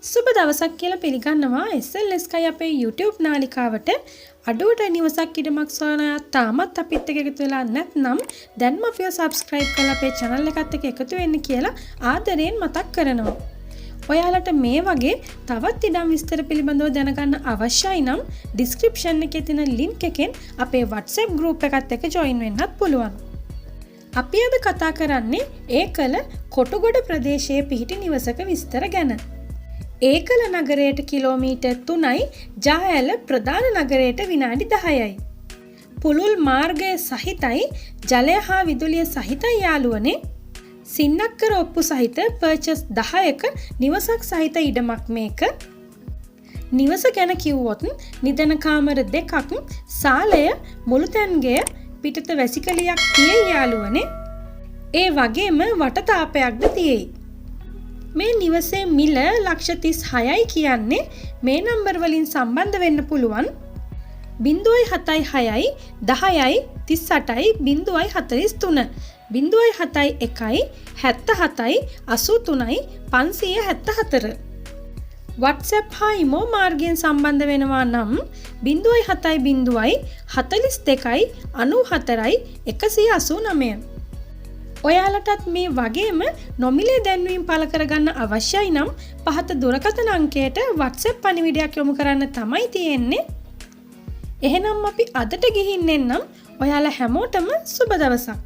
සුබ දවසක් කියලා පිළිගන්නවා SLS කයි අපේ YouTube නාලිකාවට අඩුවට නිවසක් ඉඩමක් සොයන අය තාමත් අපිත් එක්ක එකතු වෙලා නැත්නම් දැන්ම අපිව subscribe කරලා අපේ channel එකත් එක්ක එකතු වෙන්න කියලා ආදරයෙන් මතක් කරනවා. ඔයාලට මේ වගේ තවත් ඉඩම් විස්තර පිළිබඳව දැනගන්න අවශ්‍යයි නම් description එකේ තියෙන link එකෙන් අපේ WhatsApp group එකත් එක්ක join වෙන්නත් පුළුවන්. අපි අද කතා කරන්නේ ඒකල කොටුගොඩ ප්‍රදේශයේ පිහිටි නිවසක විස්තර ගැන. ඒකල නගරයට කිලෝමීටර් 3යි, ජාඇල ප්‍රධාන නගරයට විනාඩි 10යි. පුලුල් මාර්ගය සහිතයි, ජලය හා විදුලිය සහිතයි යාළුවනේ. සින්නක්කර ඔප්පු සහිත පර්චස් 10ක නිවසක් සහිත ඉඩමක් මේක. නිවස ගැන කිව්වොත් නිදන කාමර 2ක්, සාලය, මුළුතැන්ගෙය, පිටත වැසිකලියක් තියෙයි යාළුවනේ. ඒ වගේම වටතාපයක්ද තියෙයි. මේ නිවසේ මිල $36,000යි කියන්නේ. මේ නම්බර් වලින් සම්බන්ධ වෙන්න පුළුවන් 076යි 10යි 38යි 043 071යි 77යි 83යි 574. WhatsApp හා imo මාර්ගයෙන් සම්බන්ධ වෙනවා නම් 070යි 42යි 94යි 189. ඔයාලටත් මේ වගේම නොමිලේ දැන්වීම් පළ කරගන්න අවශ්‍යයි නම් පහත දුරකථන අංකයට WhatsApp පණිවිඩයක් යොමු කරන්න තමයි තියෙන්නේ. එහෙනම් අපි අදට ගිහින් එන්නම්. ඔයාලා හැමෝටම සුබ දවසක්.